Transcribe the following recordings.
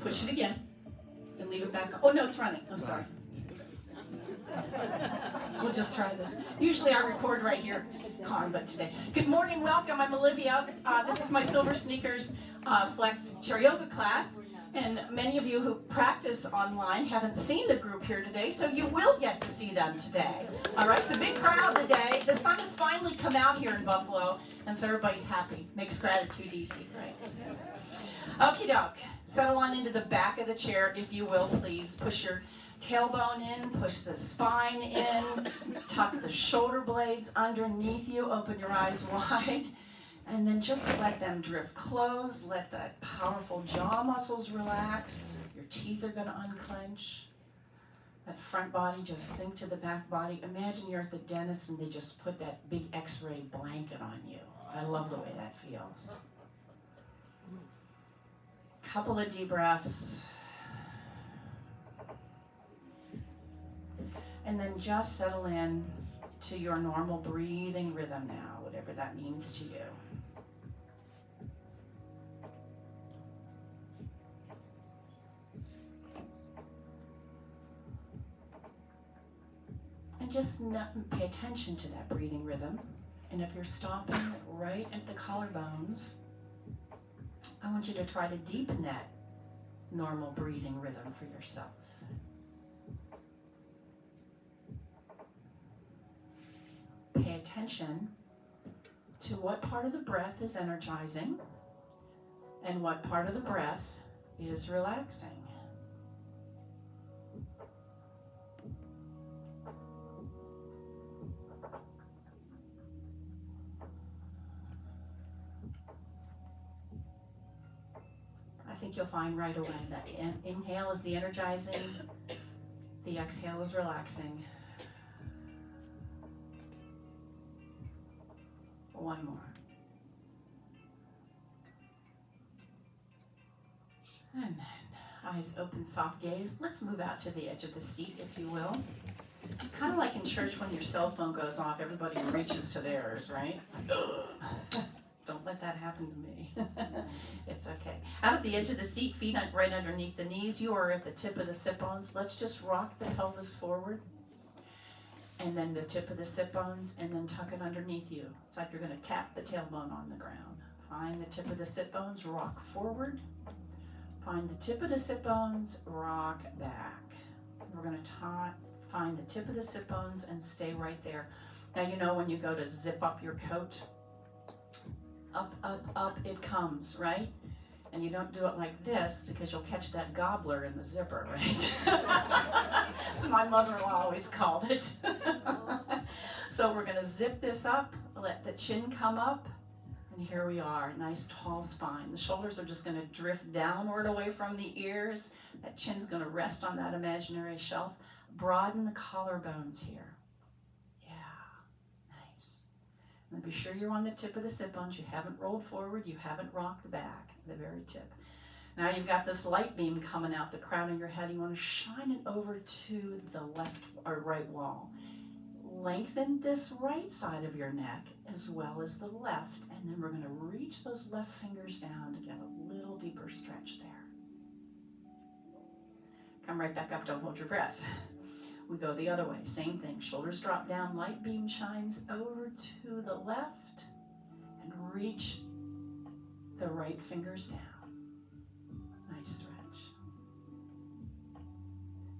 Push it again. And leave it back. Oh, no, it's running. I'm sorry. We'll just try this. Usually I record right here, but today. Good morning, welcome. I'm Olivia. This is my SilverSneakers Flex Chair Yoga class. And many of you who practice online haven't seen the group here today, so you will get to see them today. All right, it's a big crowd today. The sun has finally come out here in Buffalo, and so everybody's happy. Makes gratitude easy, right? Okie doke. Settle on into the back of the chair, if you will, please. Push your tailbone in, push the spine in, tuck the shoulder blades underneath you, open your eyes wide. And then just let them drift close. Let that powerful jaw muscles relax. Your teeth are going to unclench. That front body just sink to the back body. Imagine you're at the dentist and they just put that big x-ray blanket on you. I love the way that feels. Couple of deep breaths. And then just settle in to your normal breathing rhythm now, whatever that means to you. And just pay attention to that breathing rhythm. And if you're stopping right at the collarbones, I want you to try to deepen that normal breathing rhythm for yourself. Pay attention to what part of the breath is energizing and what part of the breath is relaxing. I think you'll find right away that inhale is the energizing, the exhale is relaxing. One more. And then eyes open, soft gaze. Let's move out to the edge of the seat, if you will. It's kind of like in church when your cell phone goes off, everybody reaches to theirs, right? Don't let that happen to me. It's okay. Out at the edge of the seat, feet right underneath the knees. You are at the tip of the sit bones. Let's just rock the pelvis forward. And then the tip of the sit bones, and then tuck it underneath you. It's like you're going to tap the tailbone on the ground. Find the tip of the sit bones, rock forward. Find the tip of the sit bones, rock back. We're going to find the tip of the sit bones and stay right there. Now you know when you go to zip up your coat, up, up, up it comes, right? And you don't do it like this because you'll catch that gobbler in the zipper, right? So my mother-in-law always called it. So we're going to zip this up, let the chin come up, and here we are, nice tall spine. The shoulders are just going to drift downward away from the ears. That chin's going to rest on that imaginary shelf. Broaden the collarbones here. And be sure you're on the tip of the sit bones. You haven't rolled forward. You haven't rocked back. The very tip. Now you've got this light beam coming out the crown of your head. You want to shine it over to the left or right wall. Lengthen this right side of your neck as well as the left. And then we're going to reach those left fingers down to get a little deeper stretch there. Come right back up. Don't hold your breath. We go the other way, same thing. Shoulders drop down, light beam shines over to the left, and reach the right fingers down. Nice stretch.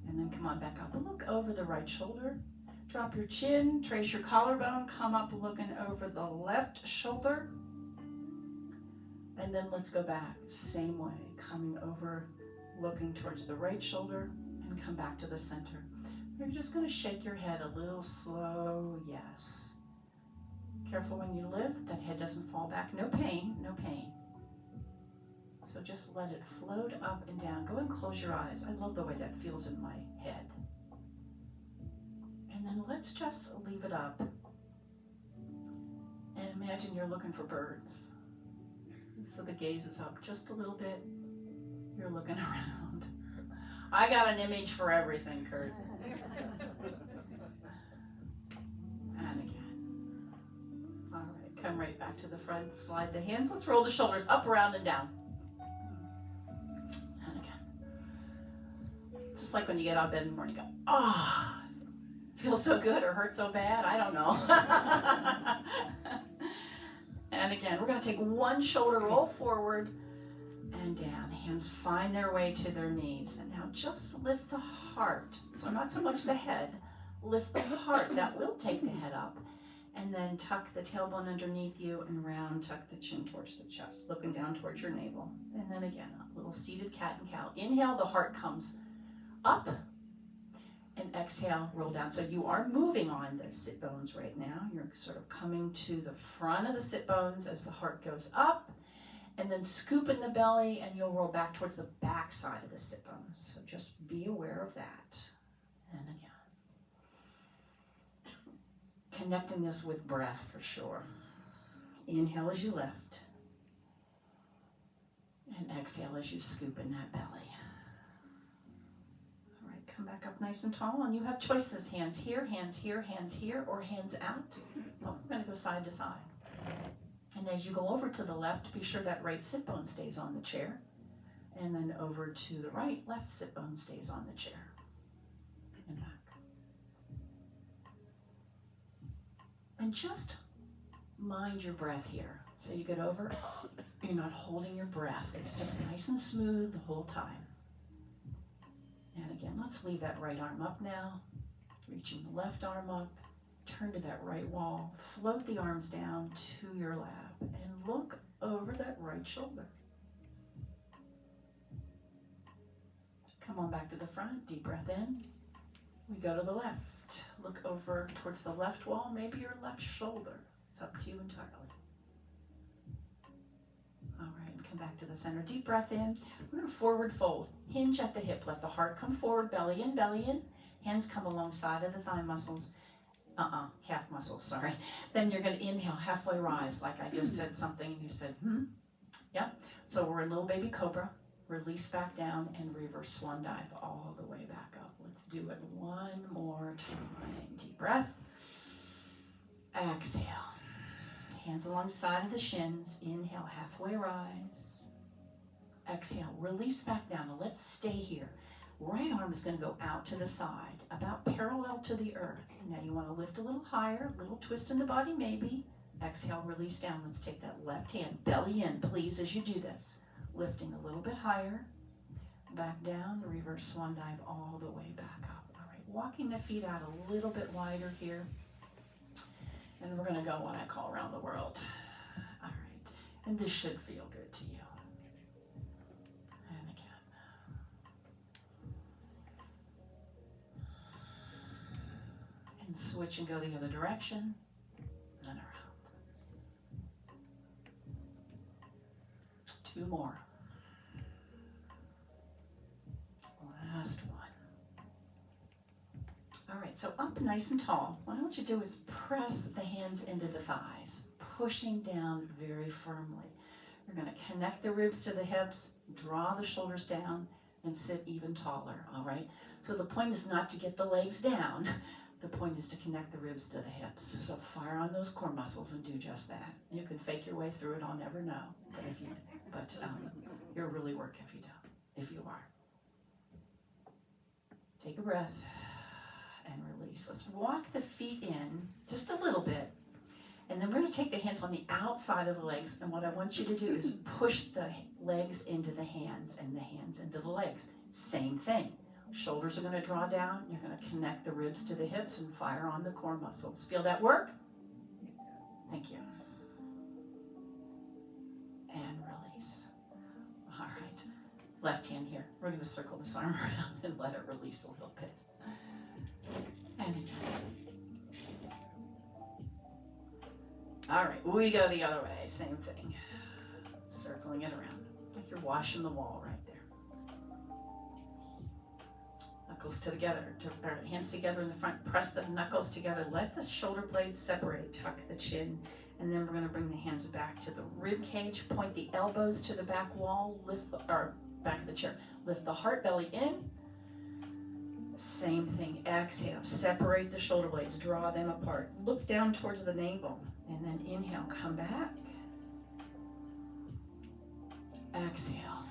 And then come on back up. Look over the right shoulder. Drop your chin, trace your collarbone, come up looking over the left shoulder. And then let's go back, same way, coming over, looking towards the right shoulder, and come back to the center. You're just going to shake your head a little slow, yes. Careful when you lift, that head doesn't fall back. No pain, no pain. So just let it float up and down. Go and close your eyes. I love the way that feels in my head. And then let's just leave it up. And imagine you're looking for birds. So the gaze is up just a little bit. You're looking around. I got an image for everything, Kurt. And again. All right, come right back to the front. Slide the hands. Let's roll the shoulders up, around, and down. And again. Just like when you get out of bed in the morning, you go, ah, feels so good or hurt so bad. I don't know. And again, we're going to take one shoulder roll forward and down. Hands find their way to their knees. And now just lift the heart. So not so much the head. Lift the heart. That will take the head up. And then tuck the tailbone underneath you and round tuck the chin towards the chest, looking down towards your navel. And then again, a little seated cat and cow. Inhale, the heart comes up. And exhale, roll down. So you are moving on the sit bones right now. You're sort of coming to the front of the sit bones as the heart goes up. And then scoop in the belly, and you'll roll back towards the back side of the sit bones. So just be aware of that. And again. Connecting this with breath for sure. Inhale as you lift. And exhale as you scoop in that belly. All right, come back up nice and tall, and you have choices. Hands here, hands here, hands here, or hands out. Well, we're going to go side to side. And as you go over to the left, be sure that right sit bone stays on the chair. And then over to the right, left sit bone stays on the chair. And back. And just mind your breath here. So you get over, you're not holding your breath. It's just nice and smooth the whole time. And again, let's leave that right arm up now. Reaching the left arm up. Turn to that right wall. Float the arms down to your lap. And look over that right shoulder. Come on back to the front. Deep breath in. We go to the left. Look over towards the left wall, maybe your left shoulder. It's up to you entirely. All right, and come back to the center. Deep breath in. We're going to forward fold. Hinge at the hip. Let the heart come forward. Belly in, belly in. Hands come alongside of the thigh muscles. Calf muscles, sorry. Then you're going to inhale, halfway rise, like I just said something, and you said, Yep. So we're in little baby cobra. Release back down and reverse swan dive all the way back up. Let's do it one more time. Deep breath. Exhale. Hands alongside of the shins. Inhale, halfway rise. Exhale, release back down. Now let's stay here. Right arm is going to go out to the side, about parallel to the earth. Now you want to lift a little higher, a little twist in the body maybe. Exhale, release down. Let's take that left hand, belly in, please, as you do this. Lifting a little bit higher, back down, the reverse swan dive all the way back up. All right, walking the feet out a little bit wider here. And we're going to go what I call around the world. All right, and this should feel good to you. And again. And switch and go the other direction. And around. 2 more. Last one. All right, so up nice and tall. What I want you to do is press the hands into the thighs, pushing down very firmly. You're going to connect the ribs to the hips, draw the shoulders down, and sit even taller, all right? So the point is not to get the legs down. The point is to connect the ribs to the hips. So fire on those core muscles and do just that. You can fake your way through it, I'll never know. But you'll really work if you don't, if you are. Take a breath and release. Let's walk the feet in just a little bit. And then we're going to take the hands on the outside of the legs. And what I want you to do is push the legs into the hands and the hands into the legs. Same thing. Shoulders are going to draw down. You're going to connect the ribs to the hips and fire on the core muscles. Feel that work? Thank you. And release. All right. Left hand here. We're going to circle this arm around and let it release a little bit. And all right, we go the other way. Same thing. Circling it around. Like you're washing the wall right there. Knuckles together, hands together in the front. Press the knuckles together. Let the shoulder blades separate. Tuck the chin. And then we're going to bring the hands back to the rib cage. Point the elbows to the back wall. Lift or back of the chair. Lift the heart, belly in. Same thing. Exhale. Separate the shoulder blades. Draw them apart. Look down towards the navel. And then inhale. Come back. Exhale.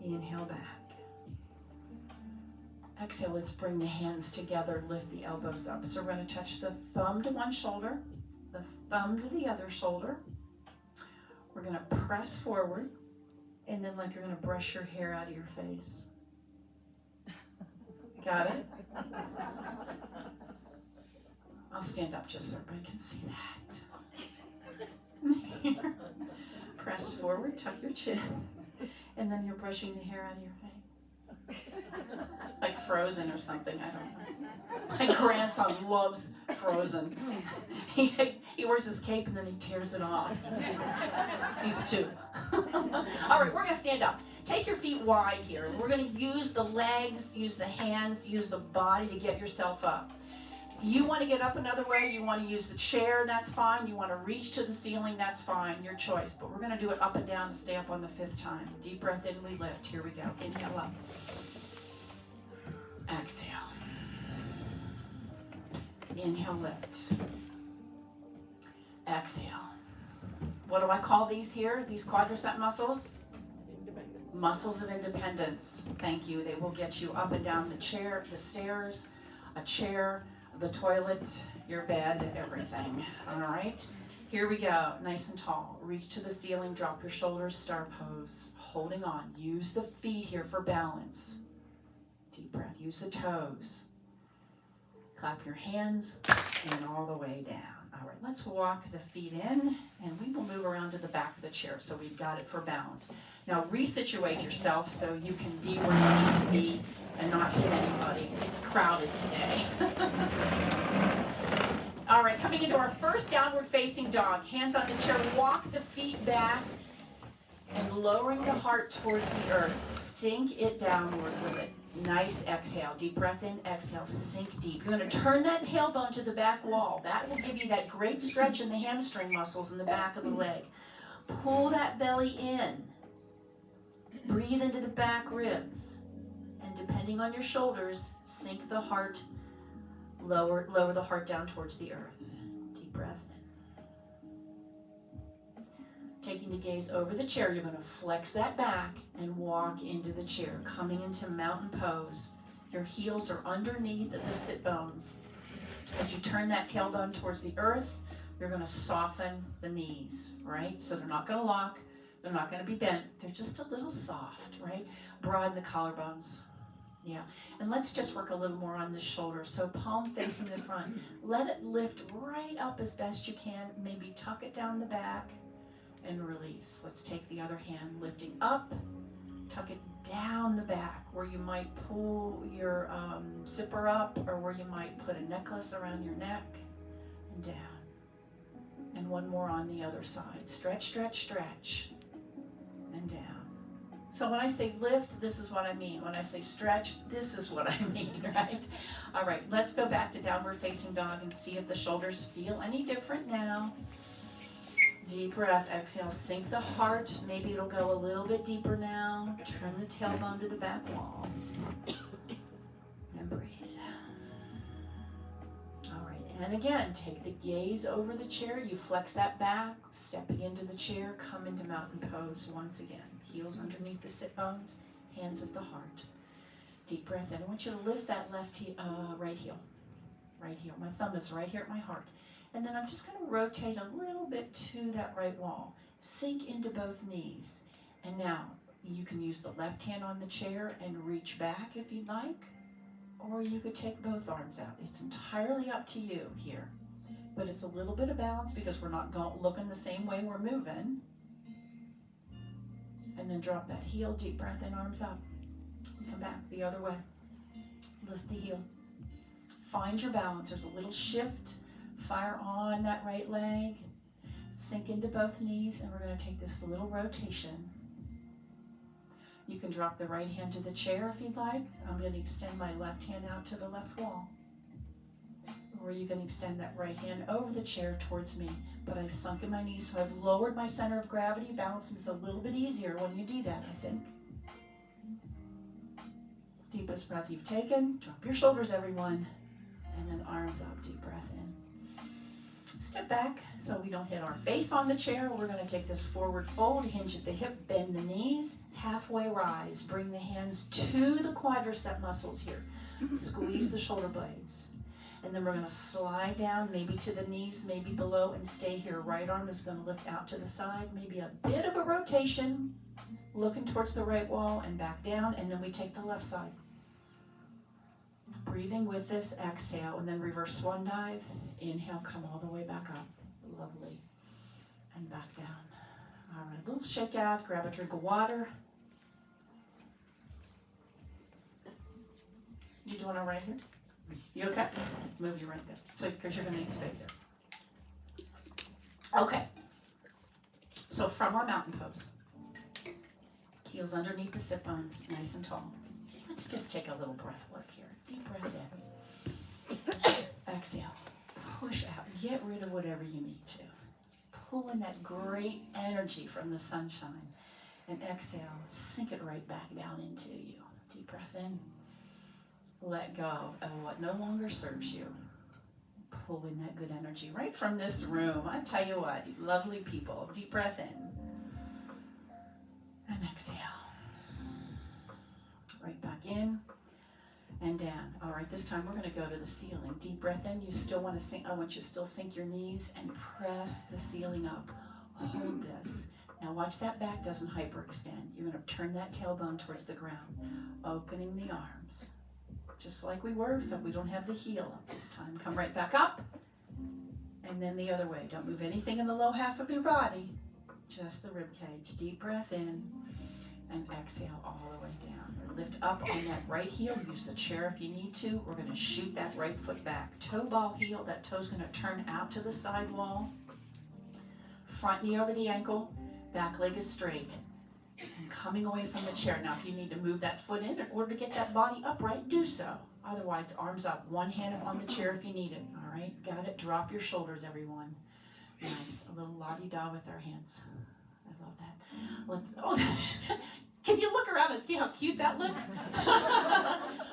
Inhale back. Exhale, let's bring the hands together, lift the elbows up. So we're going to touch the thumb to one shoulder, the thumb to the other shoulder. We're going to press forward, and then like you're going to brush your hair out of your face. Got it? I'll stand up just so everybody can see that. Press forward, tuck your chin, and then you're brushing the hair out of your face. Like Frozen or something, I don't know. My grandson loves Frozen. He wears his cape and then he tears it off. He's 2. All right, we're going to stand up. Take your feet wide here. We're going to use the legs, use the hands, use the body to get yourself up. You want to get up another way, you want to use the chair, that's fine. You want to reach to the ceiling, that's fine, your choice. But we're going to do it up and down and stay up on the 5th time. Deep breath in, we lift. Here we go. Inhale up. Exhale. Inhale, lift. Exhale. What do I call these here? These quadricep muscles? Independence. Muscles of independence. Thank you. They will get you up and down the chair, the stairs, a chair, the toilet, your bed, everything. All right? Here we go. Nice and tall. Reach to the ceiling. Drop your shoulders. Star pose. Holding on. Use the feet here for balance. Deep breath. Use the toes. Clap your hands and all the way down. All right, let's walk the feet in, and we will move around to the back of the chair so we've got it for balance. Now resituate yourself so you can be where you need to be and not hit anybody. It's crowded today. All right, coming into our first downward facing dog. Hands on the chair, walk the feet back and lowering the heart towards the earth. Sink it downward with it. Nice exhale. Deep breath in, exhale, sink deep. You're going to turn that tailbone to the back wall. That will give you that great stretch in the hamstring muscles in the back of the leg. Pull that belly in. Breathe into the back ribs. And depending on your shoulders, sink the heart, lower the heart down towards the earth. Deep breath in. Taking the gaze over the chair, you're going to flex that back and walk into the chair, coming into mountain pose. Your heels are underneath the sit bones. As you turn that tailbone towards the earth, you're going to soften the knees, right? So they're not going to lock, they're not going to be bent, they're just a little soft, right? Broaden the collarbones. Yeah, and let's just work a little more on the shoulder. So palm facing the front. Let it lift right up as best you can. Maybe tuck it down the back and release. Let's take the other hand, lifting up, tuck it down the back, where you might pull your zipper up, or where you might put a necklace around your neck, and down. And one more on the other side. Stretch, stretch, stretch, and down. So when I say lift, this is what I mean. When I say stretch, this is what I mean, right? All right, let's go back to downward facing dog and see if the shoulders feel any different now. Deep breath, exhale, sink the heart. Maybe it'll go a little bit deeper now. Turn the tailbone to the back wall. And breathe. All right, and again, take the gaze over the chair. You flex that back, stepping into the chair, come into mountain pose once again. Heels underneath the sit bones, hands at the heart. Deep breath in. I want you to lift that right heel. Right heel. My thumb is right here at my heart. And then I'm just going to rotate a little bit to that right wall. Sink into both knees. And now you can use the left hand on the chair and reach back if you'd like. Or you could take both arms out. It's entirely up to you here. But it's a little bit of balance because we're not looking the same way we're moving. And then drop that heel, deep breath in, arms up. Come back the other way. Lift the heel. Find your balance. There's a little shift. Fire on that right leg. Sink into both knees, and we're going to take this little rotation. You can drop the right hand to the chair if you'd like. I'm going to extend my left hand out to the left wall. Or you can extend that right hand over the chair towards me. But I've sunk in my knees, so I've lowered my center of gravity. Balance is a little bit easier when you do that, I think. Deepest breath you've taken. Drop your shoulders, everyone. And then arms up, deep breath in. Step back, So we don't hit our face on the chair. We're going to take this forward fold, hinge at the hip, bend the knees, halfway rise. Bring the hands to the quadricep muscles here. Squeeze the shoulder blades. And then we're going to slide down, maybe to the knees, maybe below, and stay here. Right arm is going to lift out to the side, maybe a bit of a rotation, looking towards the right wall and back down, and then we take the left side. Breathing with this, exhale, and then reverse swan dive. Inhale, come all the way back up. Lovely. And back down. All right, a little shake out, grab a drink of water. You doing all right here? You okay? Move you right there. So, because you're going to need space there. Okay. So from our mountain pose, heels underneath the sit bones, nice and tall. Let's just take a little breath work here. Deep breath in. Exhale. Push out. Get rid of whatever you need to. Pull in that great energy from the sunshine. And exhale. Sink it right back down into you. Deep breath in. Let go of what no longer serves you. Pull in that good energy right from this room. I tell you what, lovely people. Deep breath in. And exhale. Right back in and down. All right, this time we're going to go to the ceiling. Deep breath in. You still want to sink. I want you to still sink your knees and press the ceiling up. Hold this. Now watch that back doesn't hyperextend. You're going to turn that tailbone towards the ground, opening the arms. Just like we were, except we don't have the heel up this time. Come right back up. And then the other way. Don't move anything in the low half of your body. Just the rib cage. Deep breath in and exhale all the way down. Lift up on that right heel. Use the chair if you need to. We're going to shoot that right foot back. Toe ball heel. That toe's going to turn out to the side wall. Front knee over the ankle. Back leg is straight. And coming away from the chair. Now, if you need to move that foot in order to get that body upright, do so. Otherwise, arms up. One hand on the chair if you need it. All right? Got it? Drop your shoulders, everyone. Nice. A little la-di-da with our hands. I love that. Can you look around and see how cute that looks?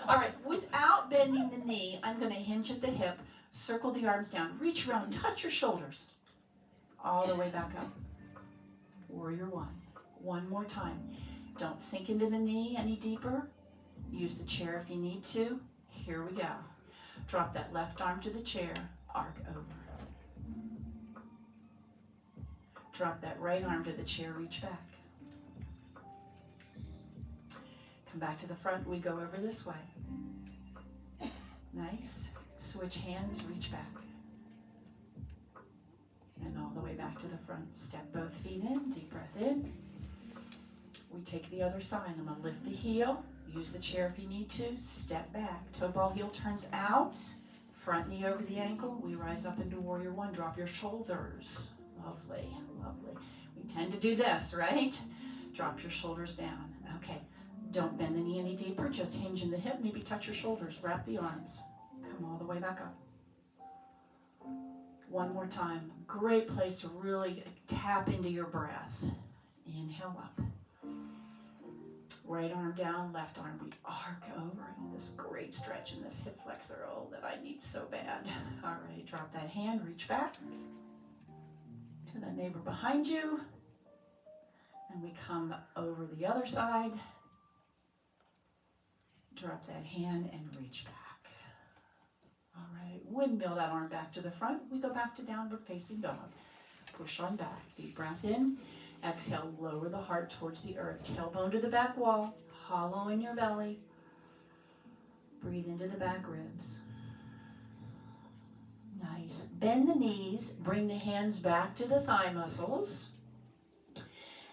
All right. Without bending the knee, I'm going to hinge at the hip. Circle the arms down. Reach around. Touch your shoulders. All the way back up. Warrior one. One more time. Don't sink into the knee any deeper. Use the chair if you need to. Here we go. Drop that left arm to the chair. Arc over. Drop that right arm to the chair. Reach back. Come back to the front. We go over this way. Nice. Switch hands. Reach back. And all the way back to the front. Step both feet in. Deep breath in. We take the other side. I'm going to lift the heel. Use the chair if you need to. Step back. Toe ball heel turns out. Front knee over the ankle. We rise up into warrior one. Drop your shoulders. Lovely, lovely. We tend to do this, right? Drop your shoulders down. Okay. Don't bend the knee any deeper. Just hinge in the hip. Maybe touch your shoulders. Wrap the arms. Come all the way back up. One more time. Great place to really tap into your breath. Inhale up. Right arm down, left arm, we arc over in this great stretch in this hip flexor, that I need so bad. All right, drop that hand, reach back to the neighbor behind you, and we come over the other side. Drop that hand and reach back. All right, windmill that arm back to the front. We go back to downward facing dog. Push on back, deep breath in. Exhale, lower the heart towards the earth. Tailbone to the back wall. Hollow in your belly. Breathe into the back ribs. Nice. Bend the knees. Bring the hands back to the thigh muscles.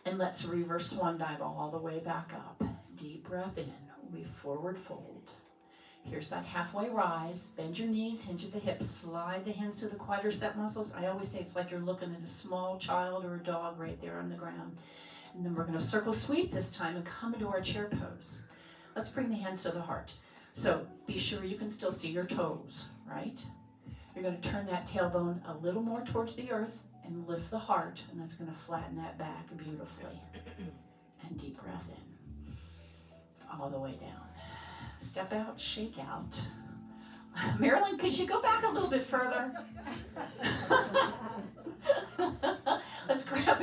And let's reverse swan dive all the way back up. Deep breath in. We forward fold. Here's that halfway rise. Bend your knees, hinge at the hips, slide the hands to the quadricep muscles. I always say it's like you're looking at a small child or a dog right there on the ground. And then we're going to circle sweep this time and come into our chair pose. Let's bring the hands to the heart. So be sure you can still see your toes, right? You're going to turn that tailbone a little more towards the earth and lift the heart, and that's going to flatten that back beautifully. And deep breath in. All the way down. Step out, shake out. Marilyn, could you go back a little bit further?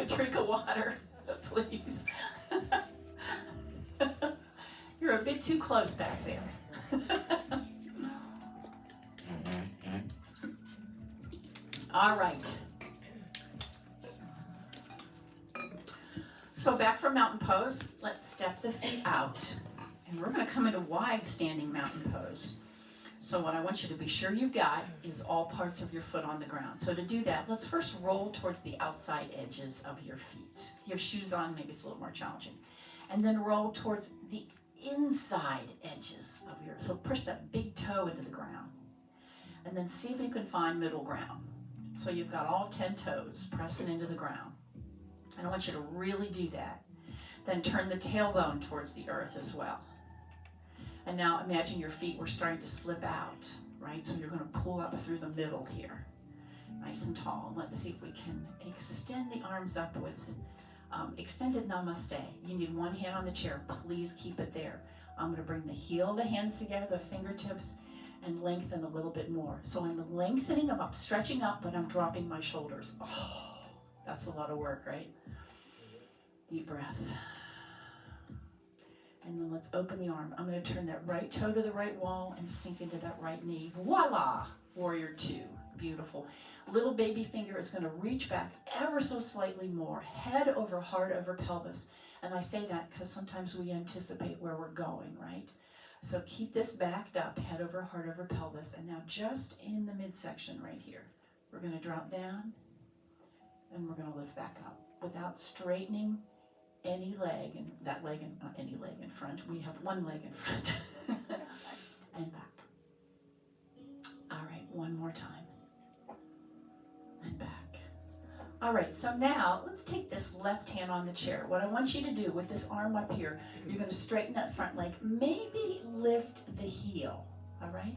drink of water, please. You're a bit too close back there. All right. So back from mountain pose, let's step the feet out. And we're going to come into wide standing mountain pose. So what I want you to be sure you've got is all parts of your foot on the ground. So to do that, let's first roll towards the outside edges of your feet. If you have shoes on, maybe it's a little more challenging. And then roll towards the inside edges of your, so push that big toe into the ground. And then see if you can find middle ground. So you've got all 10 toes pressing into the ground. And I want you to really do that. Then turn the tailbone towards the earth as well. And now imagine your feet were starting to slip out, right? So you're going to pull up through the middle here, nice and tall. Let's see if we can extend the arms up with extended namaste. You need one hand on the chair. Please keep it there. I'm going to bring the heel of the hands together, the fingertips, and lengthen a little bit more. So I'm lengthening, I'm up, stretching up, but I'm dropping my shoulders. Oh, that's a lot of work, right? Deep breath. And then let's open the arm. I'm going to turn that right toe to the right wall and sink into that right knee. Voila! Warrior two. Beautiful. Little baby finger is going to reach back ever so slightly more. Head over heart over pelvis. And I say that because sometimes we anticipate where we're going, right? So keep this backed up, head over heart over pelvis. And now just in the midsection right here, we're going to drop down and we're going to lift back up without straightening any leg, and that leg, and not any leg in front. We have one leg in front. And back. All right, one more time. And back. All right, so now let's take this left hand on the chair. What I want you to do with this arm up here, you're going to straighten that front leg, maybe lift the heel, all right?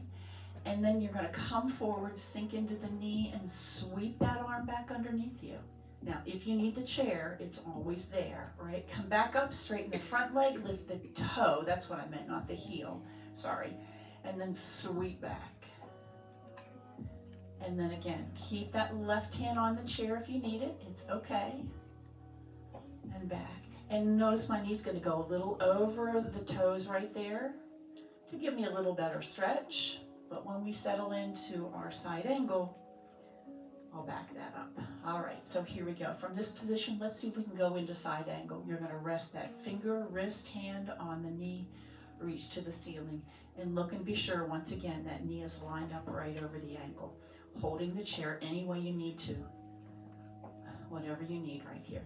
And then you're going to come forward, sink into the knee, and sweep that arm back underneath you. Now, if you need the chair, it's always there, right? Come back up, straighten the front leg, lift the toe. That's what I meant, not the heel. Sorry. And then sweep back. And then again, keep that left hand on the chair if you need it. It's okay. And back. And notice my knee's going to go a little over the toes right there to give me a little better stretch. But when we settle into our side angle, I'll back that up. All right, so here we go. From this position, let's see if we can go into side angle. You're going to rest that finger, wrist, hand on the knee, reach to the ceiling. And look and be sure, once again, that knee is lined up right over the ankle. Holding the chair any way you need to. Whatever you need right here.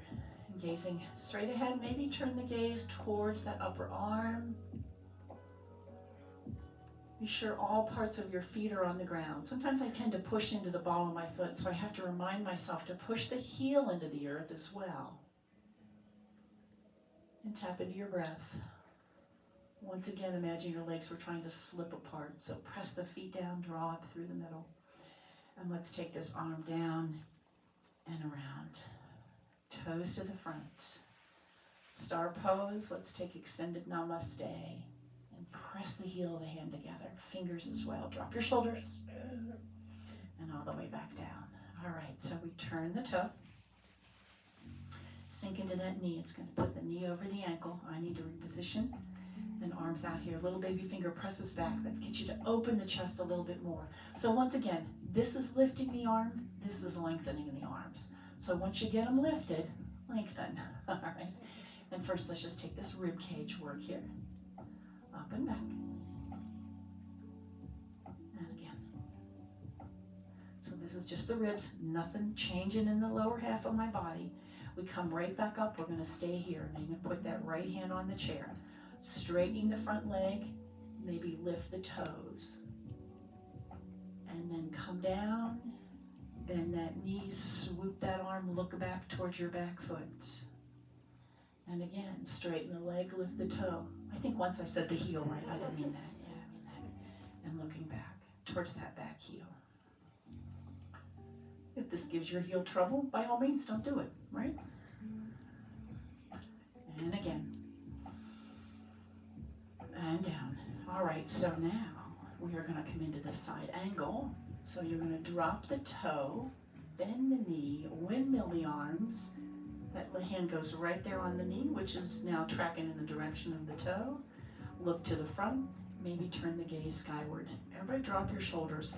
And gazing straight ahead, maybe turn the gaze towards that upper arm. Be sure all parts of your feet are on the ground. Sometimes I tend to push into the ball of my foot, so I have to remind myself to push the heel into the earth as well. And tap into your breath. Once again, imagine your legs were trying to slip apart, so press the feet down, draw up through the middle. And let's take this arm down and around. Toes to the front. Star pose, let's take extended namaste. And press the heel of the hand together. Fingers as well. Drop your shoulders. And all the way back down. All right, so we turn the toe. Sink into that knee. It's going to put the knee over the ankle. I need to reposition. And arms out here. Little baby finger presses back. That gets you to open the chest a little bit more. So once again, this is lifting the arm. This is lengthening the arms. So once you get them lifted, lengthen. All right. And first, let's just take this rib cage work here. Up and back. And again. So this is just the ribs, nothing changing in the lower half of my body. We come right back up. We're going to stay here. And I'm going to put that right hand on the chair. Straightening the front leg, maybe lift the toes. And then come down, bend that knee, swoop that arm, look back towards your back foot. And again, straighten the leg, lift the toe. I think once I said the heel, right? I didn't mean that. Yeah, I mean that. And looking back towards that back heel. If this gives your heel trouble, by all means, don't do it, right? And again. And down. All right, so now we are going to come into the side angle. So you're going to drop the toe, bend the knee, windmill the arms, That hand goes right there on the knee, which is now tracking in the direction of the toe. Look to the front, maybe turn the gaze skyward. Everybody drop your shoulders,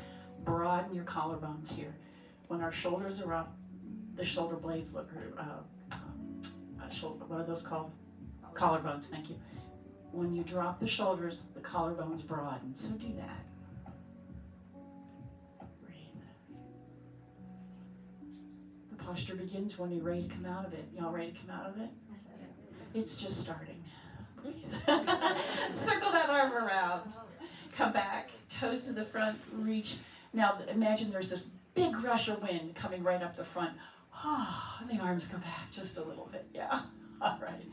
broaden your collarbones here. When our shoulders are up, the shoulder blades look, what are those called? Collarbones, thank you. When you drop the shoulders, the collarbones broaden, so do that. Breathe. The posture begins when you're ready to come out of it. Y'all ready to come out of it? It's just starting. Circle that arm around. Come back, toes to the front, reach. Now imagine there's this big rush of wind coming right up the front. And the arms go back just a little bit, yeah. All right.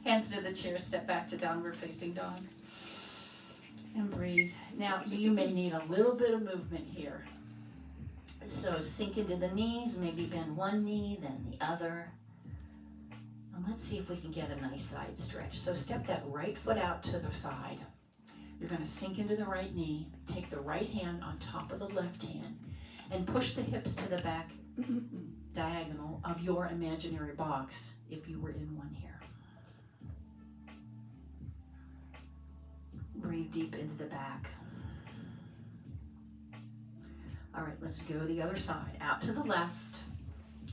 Hands to the chair, step back to downward facing dog. And breathe. Now you may need a little bit of movement here. So sink into the knees, maybe bend one knee, then the other. And let's see if we can get a nice side stretch. So step that right foot out to the side. You're going to sink into the right knee, take the right hand on top of the left hand, and push the hips to the back diagonal of your imaginary box if you were in one here. Breathe deep into the back. All right, let's go the other side. Out to the left,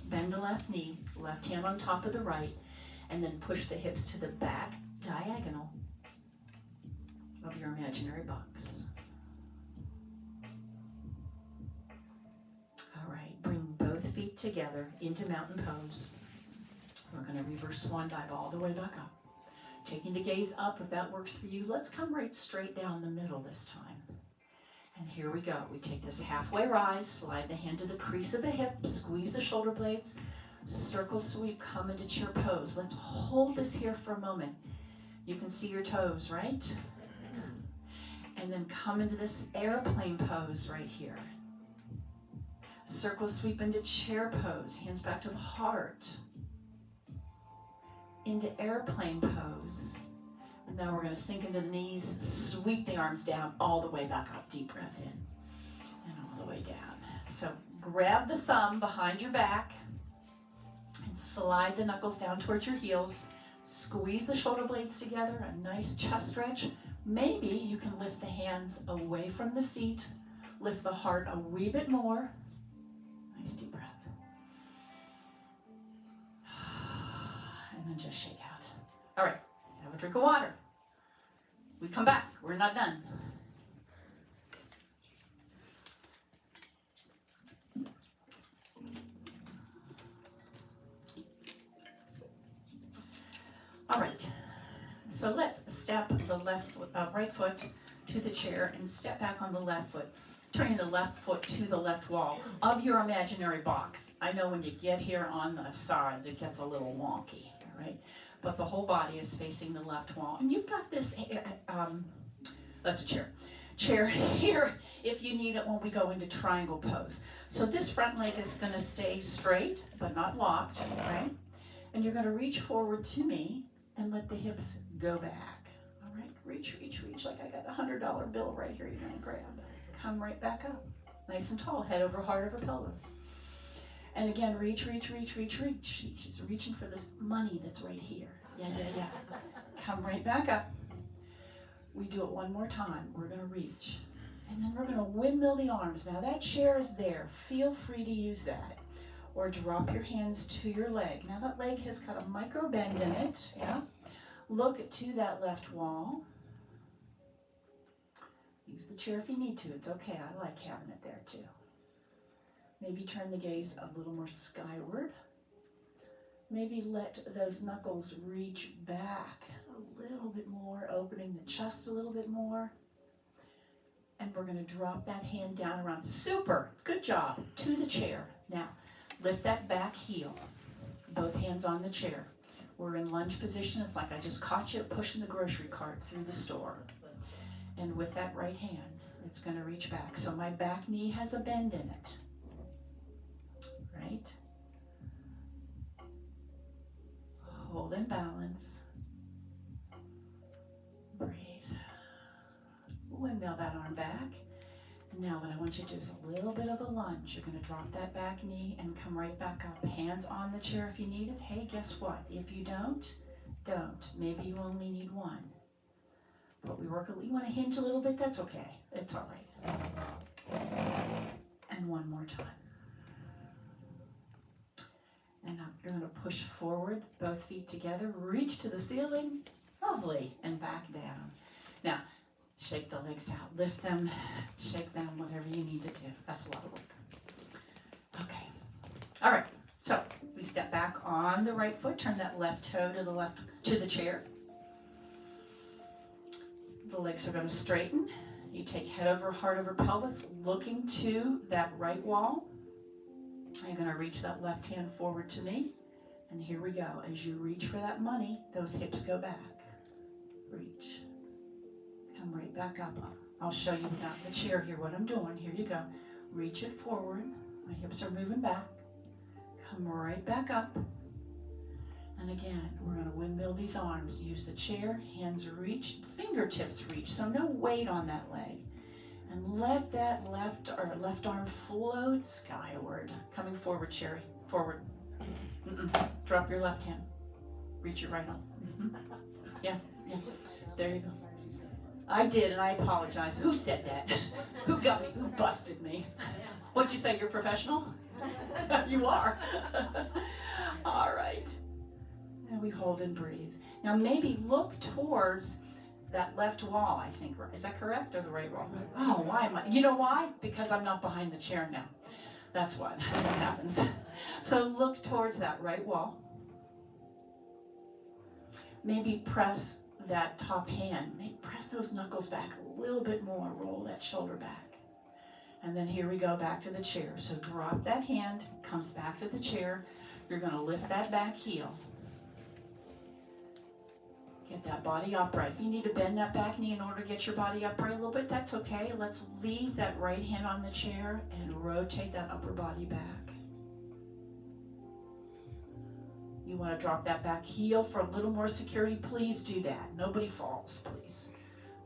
bend the left knee, left hand on top of the right, and then push the hips to the back diagonal of your imaginary box. All right, bring both feet together into mountain pose. We're going to reverse swan dive all the way back up. Taking the gaze up, if that works for you, let's come right straight down the middle this time. And here we go. We take this halfway rise, slide the hand to the crease of the hip, squeeze the shoulder blades, circle sweep, come into chair pose. Let's hold this here for a moment. You can see your toes, right? And then come into this airplane pose right here. Circle sweep into chair pose, hands back to the heart. Into airplane pose. And now we're going to sink into the knees, sweep the arms down all the way back up. Deep breath in and all the way down. So grab the thumb behind your back and slide the knuckles down towards your heels. Squeeze the shoulder blades together, a nice chest stretch. Maybe you can lift the hands away from the seat, lift the heart a wee bit more. Nice deep breath. And then just shake out. All right, have a drink of water. We come back, we're not done. All right, so let's step the right foot to the chair and step back on the left foot, turning the left foot to the left wall of your imaginary box. I know when you get here on the sides, it gets a little wonky, right? But the whole body is facing the left wall. And you've got this, that's a chair. Chair here if you need it when we go into triangle pose. So this front leg is gonna stay straight, but not locked, right? And you're gonna reach forward to me and let the hips go back. All right, reach, reach, reach, like I got a $100 bill right here you're gonna grab. Come right back up, nice and tall, head over heart over pelvis. And again, reach, reach, reach, reach, reach. She's reaching for this money that's right here. Yeah, yeah, yeah. Come right back up. We do it one more time. We're gonna reach. And then we're gonna windmill the arms. Now that chair is there. Feel free to use that. Or drop your hands to your leg. Now that leg has got a micro bend in it, yeah? Look to that left wall. Use the chair if you need to. It's okay. I like having it there too. Maybe turn the gaze a little more skyward. Maybe let those knuckles reach back a little bit more, opening the chest a little bit more. And we're going to drop that hand down around. Super. Good job. To the chair. Now, lift that back heel. Both hands on the chair. We're in lunge position. It's like I just caught you pushing the grocery cart through the store. And with that right hand, it's going to reach back. So my back knee has a bend in it. Right? Hold in balance. Breathe. Windmill that arm back. Now what I want you to do is a little bit of a lunge. You're going to drop that back knee and come right back up. Hands on the chair if you need it. Hey, guess what? If you don't. Maybe you only need one. But you want to hinge a little bit, that's okay. It's all right. And one more time. And now you're going to push forward, both feet together, reach to the ceiling. Lovely. And back down. Now, shake the legs out, lift them, shake them, whatever you need to do. That's a lot of work. Okay. All right. So we step back on the right foot, turn that left toe to the chair. The legs are going to straighten. You take head over heart over pelvis, looking to that right wall. You're going to reach that left hand forward to me. And here we go. As you reach for that money, those hips go back. Reach. Come right back up. I'll show you without the chair here what I'm doing. Here you go. Reach it forward. My hips are moving back. Come right back up. And again, we're going to windmill these arms. Use the chair, hands reach, fingertips reach. So no weight on that leg. And let that left arm float skyward. Coming forward, Sherry. Forward. Drop your left hand. Reach your right arm. Yeah. There you go. I did, and I apologize. Who said that? Who got me? Who busted me? What'd you say? You're professional? You are. All right. And we hold and breathe. Now maybe look towards that left wall, I think. Is that correct, or the right wall? Oh, why am I? You know why? Because I'm not behind the chair now. That's why that happens. So look towards that right wall. Maybe press that top hand. Maybe press those knuckles back a little bit more. Roll that shoulder back. And then here we go back to the chair. So drop that hand, comes back to the chair. You're going to lift that back heel. Get that body upright. If you need to bend that back knee in order to get your body upright a little bit, that's okay. Let's leave that right hand on the chair and rotate that upper body back. You want to drop that back heel for a little more security, please do that. Nobody falls, please.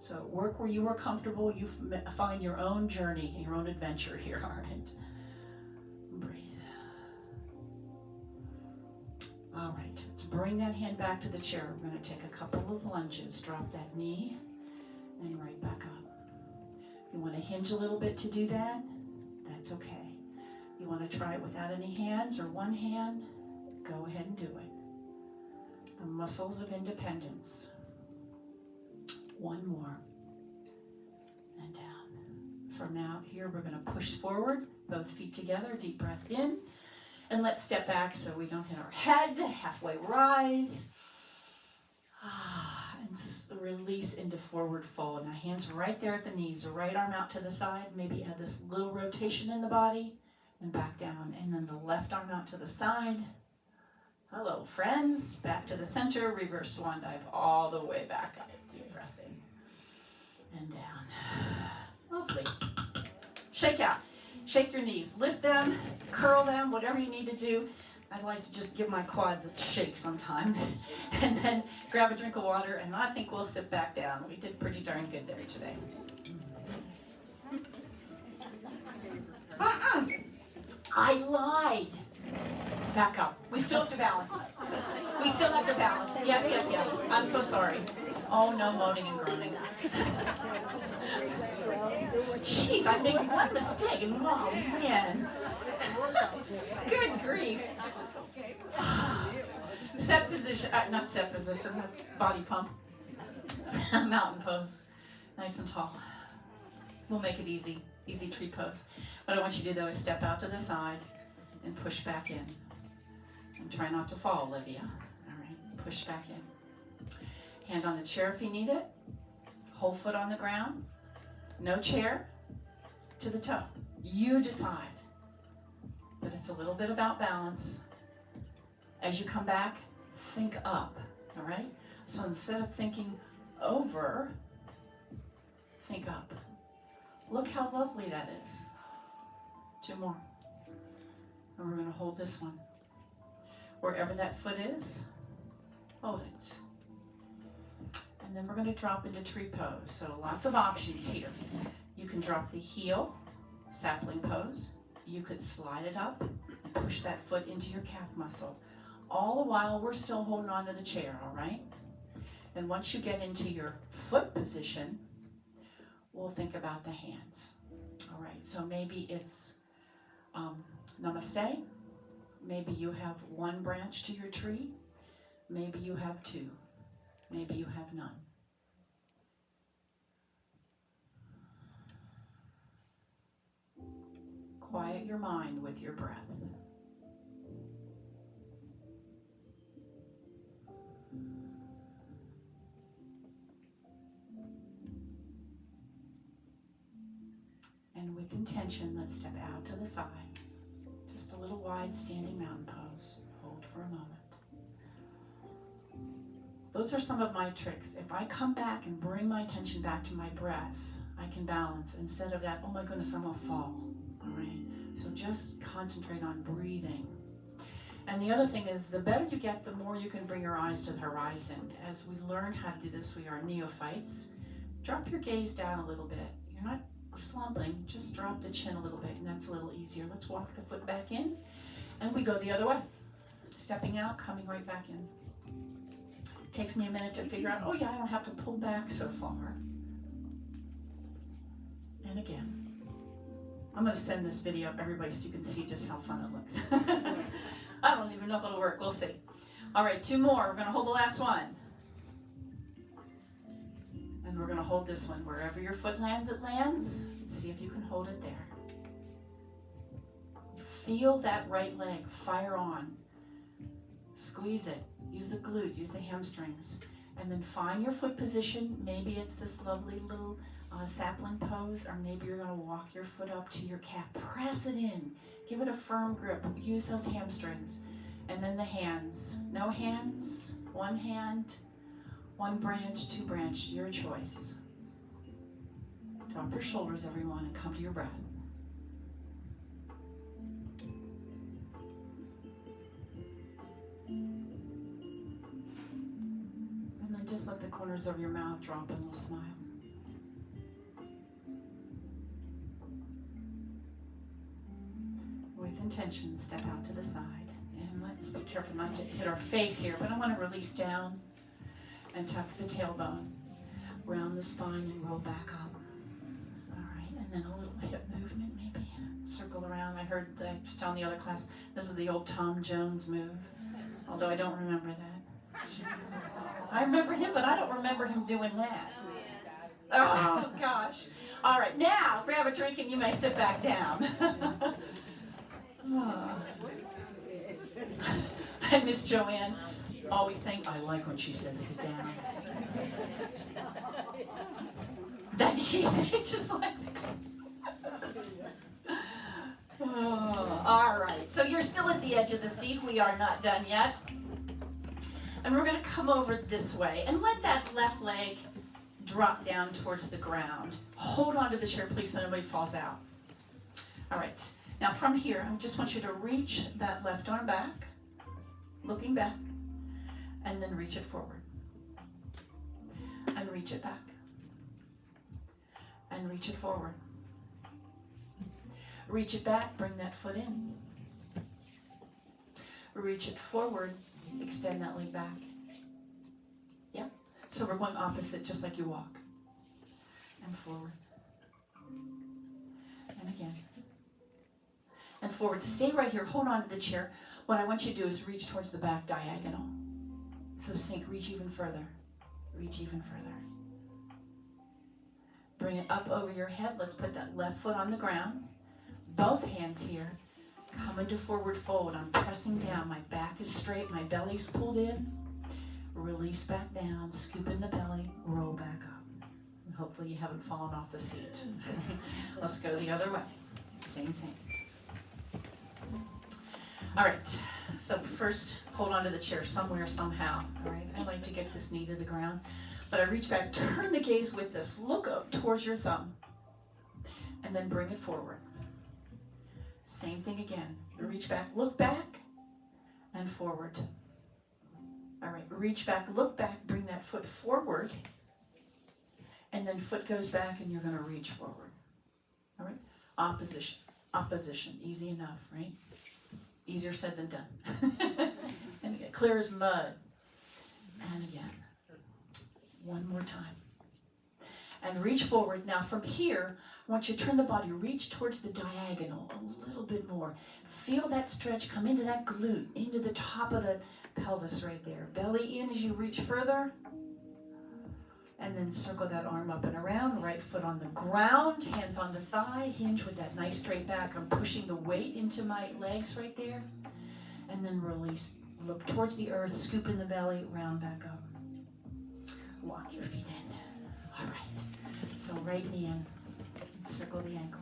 So work where you are comfortable. You find your own journey, your own adventure here, all right? Breathe. All right, let's bring that hand back to the chair. We're going to take a couple of lunges. Drop that knee and right back up. You want to hinge a little bit to do that? That's okay. You want to try it without any hands or one hand? Go ahead and do it. The muscles of independence. One more. And down. From now here, we're going to push forward, both feet together, deep breath in. And let's step back so we don't hit our head. Halfway rise. And release into forward fold. Now hands right there at the knees. Right arm out to the side. Maybe add this little rotation in the body. And back down. And then the left arm out to the side. Hello, friends. Back to the center. Reverse swan dive all the way back up. Deep breath in. And down. Lovely. Shake out. Shake your knees. Lift them. Curl them. Whatever you need to do. I'd like to just give my quads a shake sometime. And then grab a drink of water. And I think we'll sit back down. We did pretty darn good there today. I lied. Back up. We still have to balance. We still have to balance. Yes. I'm so sorry. Oh, no moaning and groaning. Jeez, I made one mistake. Oh, man. Good grief. Set position. Not set position. That's body pump. Mountain pose. Nice and tall. We'll make it easy. Easy tree pose. What I want you to do, though, is step out to the side and push back in. And try not to fall, Olivia. All right, push back in. Hand on the chair if you need it. Whole foot on the ground. No chair to the toe. You decide. But it's a little bit about balance. As you come back, think up, all right? So instead of thinking over, think up. Look how lovely that is. 2 more. And we're going to hold this one. Wherever that foot is, hold it. And then we're going to drop into tree pose. So lots of options here. You You can drop the heel, sapling pose. You could slide it up and push that foot into your calf muscle. All the while, we're still holding on to the chair, all right? And once you get into your foot position, we'll think about the hands. All right, so maybe it's namaste. Maybe you have one branch to your tree. Maybe you have two. Maybe you have none. Quiet your mind with your breath. And with intention, let's step out to the side. Just a little wide standing mountain pose. Hold for a moment. Those are some of my tricks. If I come back and bring my attention back to my breath, I can balance instead of that, oh my goodness, I'm gonna fall. All right. So just concentrate on breathing. And the other thing is, the better you get, the more you can bring your eyes to the horizon. As we learn how to do this, we are neophytes. Drop your gaze down a little bit. You're not slumping, just drop the chin a little bit, and that's a little easier. Let's walk the foot back in, and we go the other way. Stepping out, coming right back in. Takes me a minute to figure out, oh yeah, I don't have to pull back so far. And again. I'm going to send this video up everybody so you can see just how fun it looks. I don't even know if it'll work. We'll see. All right, two more. We're going to hold the last one. And we're going to hold this one. Wherever your foot lands, it lands. Let's see if you can hold it there. Feel that right leg. Fire on. Squeeze it. Use the glute. Use the hamstrings. And then find your foot position. Maybe it's this lovely little sapling pose, or maybe you're going to walk your foot up to your calf. Press it in. Give it a firm grip. Use those hamstrings. And then the hands. No hands. One hand. One branch. Two branch. Your choice. Drop your shoulders, everyone, and come to your breath. And then just let the corners of your mouth drop in a little smile. With intention, step out to the side. And let's be careful not to hit our face here, but I want to release down and tuck the tailbone. Round the spine and roll back up. All right, and then a little hip movement maybe. Circle around. I heard, I was telling the other class, this is the old Tom Jones move, although I don't remember that. I remember him, but I don't remember him doing that. Oh, gosh. All right, now grab a drink and you may sit back down. And Miss Joanne always saying, I like when she says sit down. That she said just like all right, so you're still at the edge of the seat. We are not done yet. And we're going to come over this way and let that left leg drop down towards the ground. Hold on to the chair, please, so nobody falls out. All right. Now from here, I just want you to reach that left arm back, looking back, and then reach it forward. And reach it back. And reach it forward. Reach it back, bring that foot in. Reach it forward, extend that leg back. Yep. So we're going opposite, just like you walk. And forward. And again. And forward. Stay right here. Hold on to the chair. What I want you to do is reach towards the back diagonal. So sink. Reach even further. Reach even further. Bring it up over your head. Let's put that left foot on the ground. Both hands here. Come into forward fold. I'm pressing down. My back is straight. My belly's pulled in. Release back down. Scoop in the belly. Roll back up. And hopefully you haven't fallen off the seat. Let's go the other way. Same thing. All right, so first, hold on to the chair somewhere, somehow. All right, I like to get this knee to the ground, but I reach back, turn the gaze with this, look up towards your thumb, and then bring it forward. Same thing again. Reach back, look back, and forward. All right, reach back, look back, bring that foot forward, and then foot goes back, and you're going to reach forward. Opposition. Opposition. Easy enough, right? Easier said than done. And again, clear as mud. And again. One more time. And reach forward. Now from here, I want you to turn the body, reach towards the diagonal a little bit more. Feel that stretch, come into that glute, into the top of the pelvis right there. Belly in as you reach further. And then circle that arm up and around, right foot on the ground, hands on the thigh, hinge with that nice straight back. I'm pushing the weight into my legs right there. And then release, look towards the earth, scoop in the belly, round back up. Walk your feet in. All right. So right knee in, circle the ankle.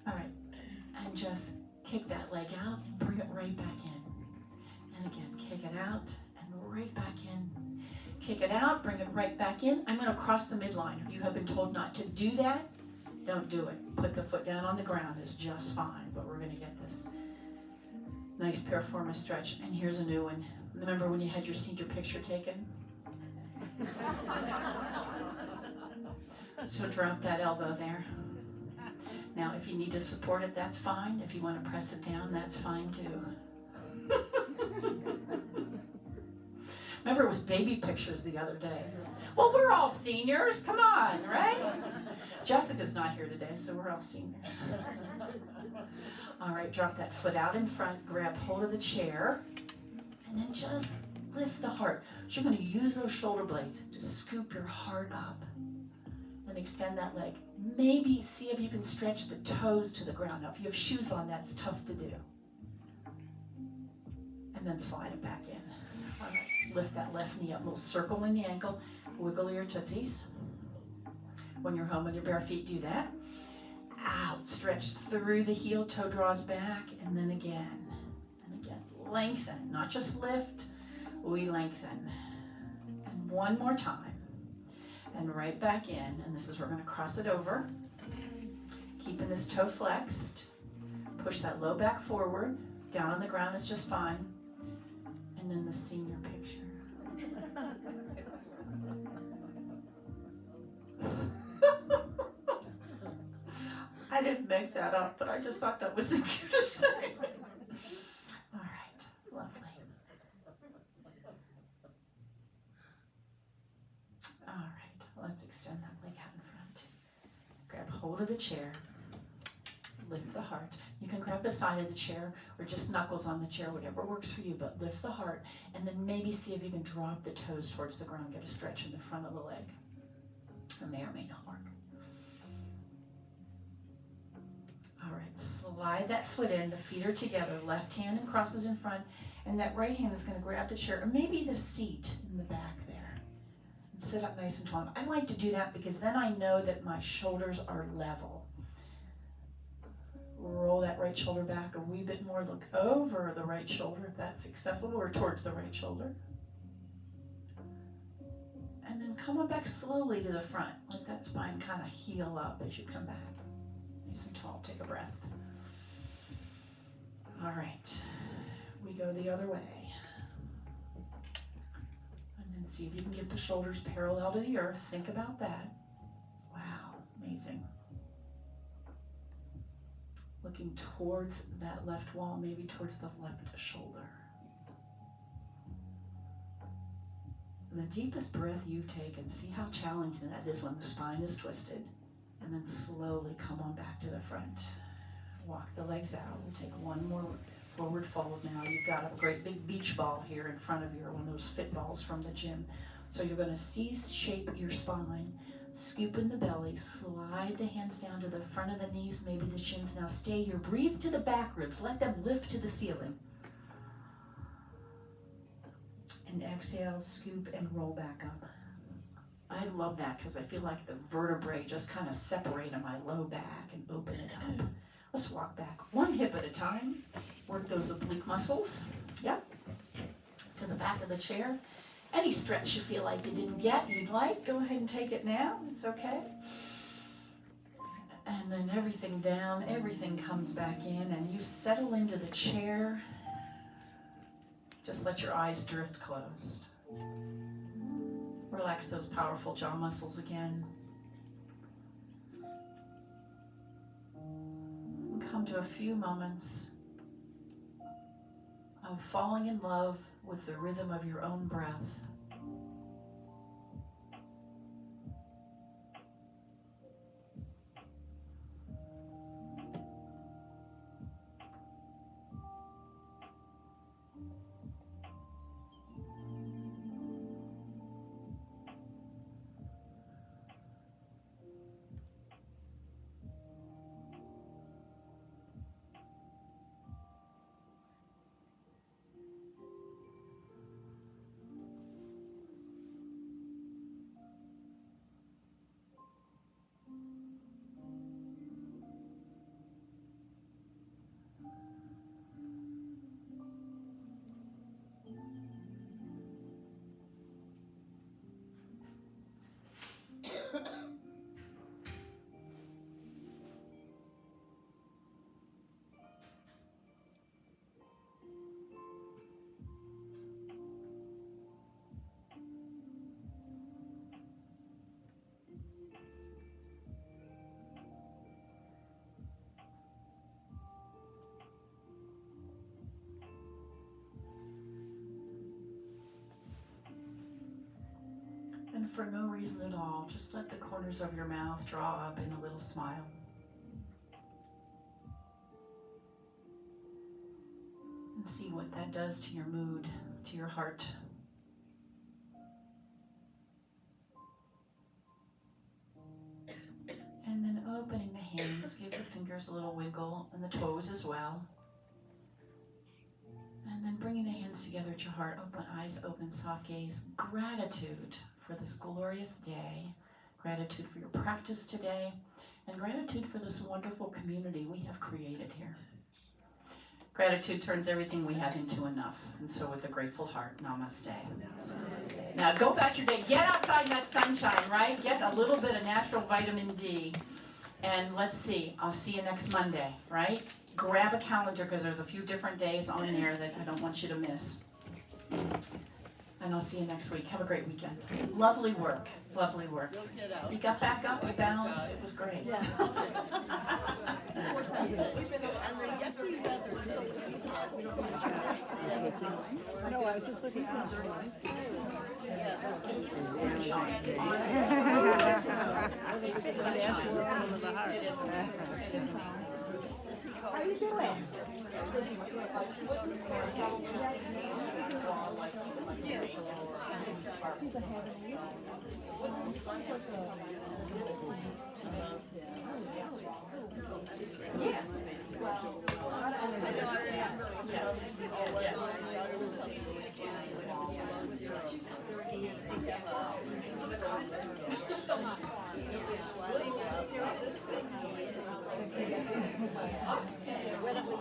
All right. And just kick that leg out, bring it right back in. And again, kick it out and right back in. Kick it out, bring it right back in. I'm going to cross the midline. If you have been told not to do that, don't do it. Put the foot down on the ground is just fine, but we're going to get this nice preform stretch. And here's a new one. Remember when you had your senior picture taken? So drop that elbow there. Now, if you need to support it, that's fine. If you want to press it down, that's fine too. Remember, it was baby pictures the other day. Well, we're all seniors. Come on, right? Jessica's not here today, so we're all seniors. All right, drop that foot out in front. Grab hold of the chair. And then just lift the heart. So you're going to use those shoulder blades to scoop your heart up. And extend that leg. Maybe see if you can stretch the toes to the ground. Now, if you have shoes on, that's tough to do. And then slide it back in. All right. Lift that left knee up, little circle in the ankle, wiggle your tootsies. When you're home on your bare feet, do that. Out, stretch through the heel, toe draws back, and then again. And again, lengthen, not just lift, we lengthen. And one more time. And right back in, and this is where we're going to cross it over. Keeping this toe flexed. Push that low back forward. Down on the ground is just fine. And then the senior picture. I didn't make that up, but I just thought that was the cutest thing. All right, lovely. All right, let's extend that leg out in front. Grab hold of the chair. Lift the heart. You can grab the side of the chair or just knuckles on the chair, whatever works for you, but lift the heart and then maybe see if you can drop the toes towards the ground, get a stretch in the front of the leg. It may or may not work. All right, slide that foot in, the feet are together, left hand and crosses in front, and that right hand is going to grab the chair or maybe the seat in the back there. And sit up nice and tall. I like to do that because then I know that my shoulders are level. Roll that right shoulder back a wee bit more. Look over the right shoulder if that's accessible, or towards the right shoulder. And then come on back slowly to the front. Let that spine kind of heel up as you come back. Nice and tall. Take a breath. All right. We go the other way. And then see if you can get the shoulders parallel to the earth. Think about that. Wow. Amazing. Looking towards that left wall, maybe towards the left shoulder. The deepest breath you've taken, see how challenging that is when the spine is twisted. And then slowly come on back to the front. Walk the legs out. We'll take one more forward fold now. You've got a great big beach ball here in front of you, or one of those fit balls from the gym. So you're going to C-shape your spine. Scoop in the belly, slide the hands down to the front of the knees, maybe the shins. Now stay here. Breathe to the back ribs. Let them lift to the ceiling. And exhale, scoop, and roll back up. I love that because I feel like the vertebrae just kind of separate in my low back and open it up. Let's walk back one hip at a time. Work those oblique muscles. Yep. To the back of the chair. Any stretch you feel like you didn't get, you'd like, go ahead and take it now. It's okay. And then everything down, everything comes back in, and you settle into the chair. Just let your eyes drift closed. Relax those powerful jaw muscles again. into a few moments of falling in love with the rhythm of your own breath. And for no reason at all, just let the corners of your mouth draw up in a little smile. And see what that does to your mood, to your heart. And then opening the hands, give the fingers a little wiggle and the toes as well. And then bringing the hands together at your heart, open eyes, open, soft gaze. Gratitude for this glorious day. Gratitude for your practice today. And gratitude for this wonderful community we have created here. Gratitude turns everything we have into enough. And so with a grateful heart, namaste. Now go about your day. Get outside in that sunshine, right? Get a little bit of natural vitamin D. And let's see, I'll see you next Monday, right? Grab a calendar because there's a few different days on there that I don't want you to miss. And I'll see you next week. Have a great weekend. Lovely work. Lovely work. You got back up, you balanced. It was great. Yeah. No, I was just looking for How you doing? He's a heavy. Yes. When it was